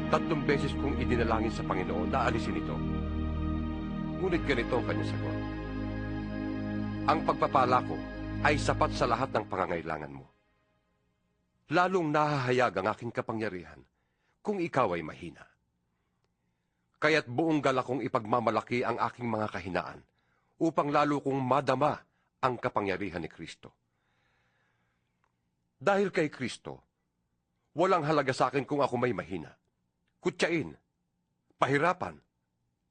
3 beses kong idinalangin sa Panginoon na alisin ito. Ngunit ganito ang kanyang sagot. Ang pagpapala ko ay sapat sa lahat ng pangangailangan mo. Lalong nahahayag ang aking kapangyarihan kung ikaw ay mahina. Kaya't buong galak kong ipagmamalaki ang aking mga kahinaan upang lalo kong madama ang kapangyarihan ni Kristo. Dahil kay Kristo, walang halaga sa akin kung ako may mahina, kutyain, pahirapan,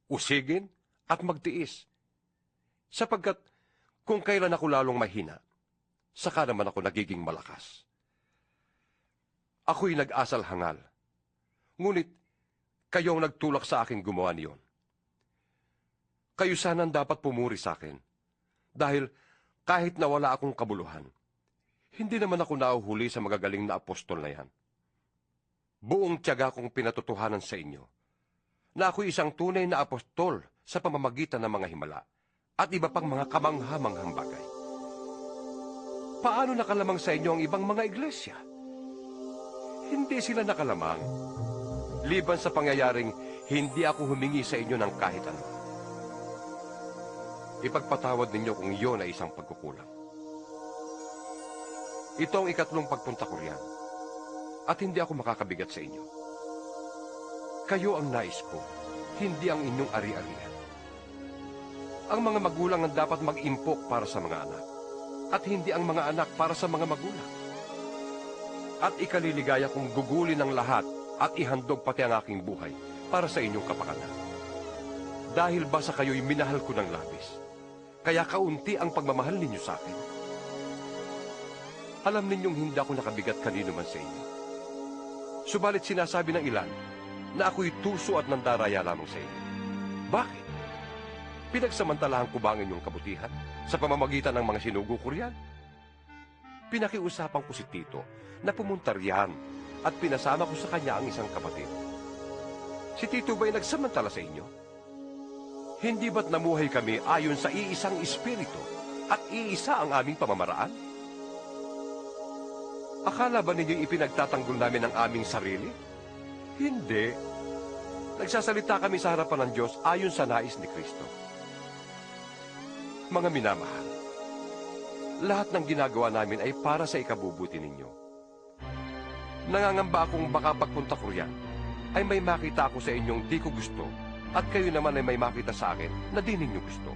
usigin, at magtiis. Sapagkat kung kailan ako lalong mahina, saka naman ako nagiging malakas. Ako'y nag-asal hangal, ngunit kayo ang nagtulak sa akin gumawa niyon. Kayo sanang dapat pumuri sa akin, dahil kahit na wala akong kabuluhan, hindi naman ako nahuhuli sa magagaling na apostol na yan. Buong tiyaga kong pinatotohanan sa inyo, na ako'y isang tunay na apostol sa pamamagitan ng mga himala at iba pang mga kamanghamanghang bagay. Paano nakalamang sa inyo ang ibang mga iglesia? Hindi sila nakalamang, liban sa pangyayaring hindi ako humingi sa inyo ng kahit ano. Ipagpatawad ninyo kung iyon ay isang pagkukulang. Ito ang 3 pagpunta ko riyan, at hindi ako makakabigat sa inyo. Kayo ang nais ko, hindi ang inyong ari-arian. Ang mga magulang ang dapat mag-impok para sa mga anak, at hindi ang mga anak para sa mga magulang. At ikaliligaya kong gugulin ang lahat at ihandog pati ang aking buhay para sa inyong kapakanan. Dahil ba sa kayo'y minahal ko ng labis, kaya kaunti ang pagmamahal ninyo sa akin. Alam ninyong hindi ako nakabigat kanino man sa inyo. Subalit sinasabi ng ilan na ako'y tuso at nandaraya lamang sa inyo. Bakit? Pinagsamantalahan ko ba ang inyong kabutihan sa pamamagitan ng mga sinugo ko riyan? Pinakiusapan ko si Tito na pumunta riyan at pinasama ko sa kanya ang isang kapatid. Si Tito ba'y nagsamantala sa inyo? Hindi ba't namuhay kami ayon sa iisang espiritu at iisa ang aming pamamaraan? Akala ba ninyo ipinagtatanggol namin ang aming sarili? Hindi. Nagsasalita kami sa harapan ng Diyos ayon sa nais ni Kristo. Mga minamahal, lahat ng ginagawa namin ay para sa ikabubuti ninyo. Nangangamba akong baka pagpunta ko riyan ay may makita ako sa inyong di ko gusto at kayo naman ay may makita sa akin na di ninyo gusto.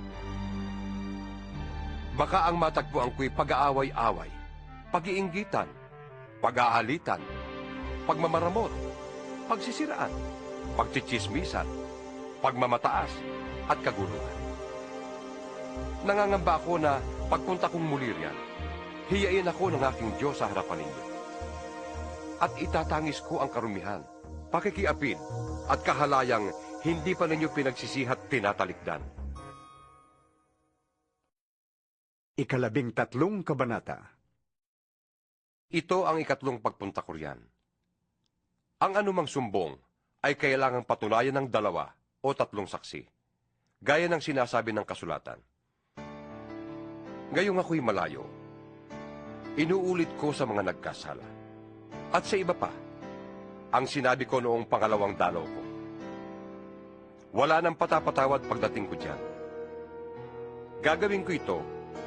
Baka ang matagpuan ko'y pag-aaway-away, pag-iinggitan, pag-aalitan, pagmamaramot, pagsisiraan, pagtsitsismisan, pagmamataas, at kaguluhan. Nangangamba ako na pagpunta kong muli riyan, hiyain ako ng aking Diyos sa harapan ninyo. At itatangis ko ang karumihan, pakikiapid, at kahalayang hindi pa ninyo pinagsisihat tinatalikdan. 13 kabanata. Ito ang ikatlong pagpunta ko riyan. Ang anumang sumbong ay kailangang patunayan ng 2 o 3 saksi, gaya ng sinasabi ng kasulatan. Ngayong ako'y malayo, inuulit ko sa mga nagkasala. At sa iba pa, ang sinabi ko noong pangalawang dalaw ko. Wala nang patapatawad pagdating ko diyan. Gagawin ko ito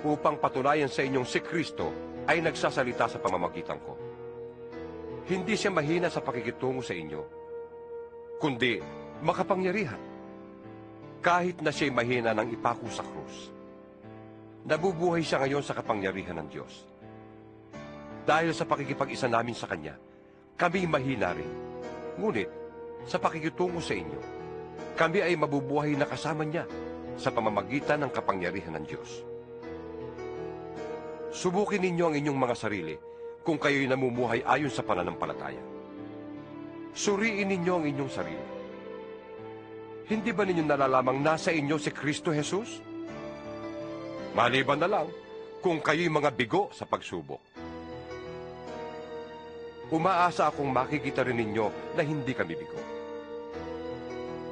upang patunayan sa inyong si Kristo ay nagsasalita sa pamamagitan ko. Hindi siya mahina sa pakikitungo sa inyo, kundi makapangyarihan. Kahit na siya'y mahina ng ipako sa krus, nabubuhay siya ngayon sa kapangyarihan ng Diyos. Dahil sa pakikipag-isa namin sa Kanya, kami mahina rin. Ngunit, sa pakikitungo sa inyo, kami ay mabubuhay na kasama niya sa pamamagitan ng kapangyarihan ng Diyos. Subukin ninyo ang inyong mga sarili kung kayo'y namumuhay ayon sa pananampalataya. Suriin ninyo ang inyong sarili. Hindi ba ninyo nalalamang nasa inyo si Kristo Jesus? Maliban na lang kung kayo'y mga bigo sa pagsubok. Umaasa akong makikita rin ninyo na hindi kami bigo.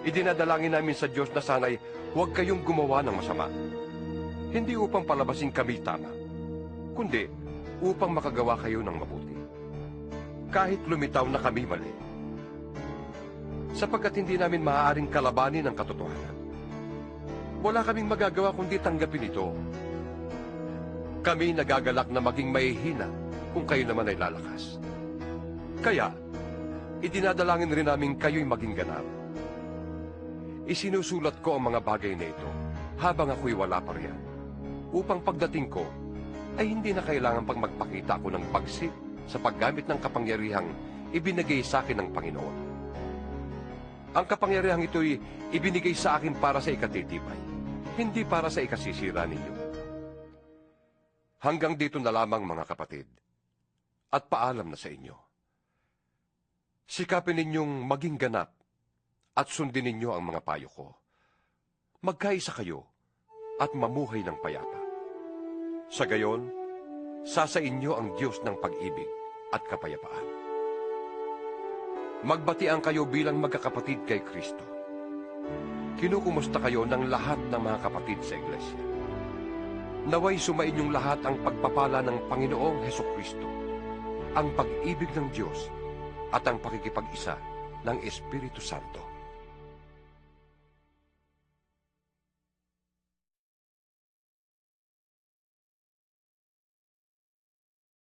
Idinadalangin namin sa Diyos na sana'y huwag kayong gumawa ng masama. Hindi upang palabasin kami tama, kundi upang makagawa kayo ng mabuti. Kahit lumitaw na kami mali. Sapagkat hindi namin maaaring kalabanin ang katotohanan. Wala kaming magagawa kundi tanggapin ito. Kami nagagalak na maging mahihina kung kayo naman ay lalakas. Kaya, idinadalangin rin namin kayo'y maging ganap. Isinusulat ko ang mga bagay na ito habang ako'y wala pa riyan, upang pagdating ko ay hindi na kailangan pang magpakita ako ng pagsip sa paggamit ng kapangyarihang ibinigay sa akin ng Panginoon. Ang kapangyarihang ito'y ibinigay sa akin para sa ikatitibay, hindi para sa ikasisira ninyo. Hanggang dito na lamang mga kapatid, at paalam na sa inyo. Sikapin ninyong maging ganap at sundin ninyo ang mga payo ko. Magkaisa kayo at mamuhay ng payapa. Sa gayon, sa inyo ang Diyos ng pag-ibig at kapayapaan. Magbatian kayo bilang magkakapatid kay Kristo. Kinukumusta kayo ng lahat ng mga kapatid sa iglesia. Naway sumainyong lahat ang pagpapala ng Panginoong Hesukristo, ang pag-ibig ng Diyos at ang pakikipag-isa ng Espiritu Santo.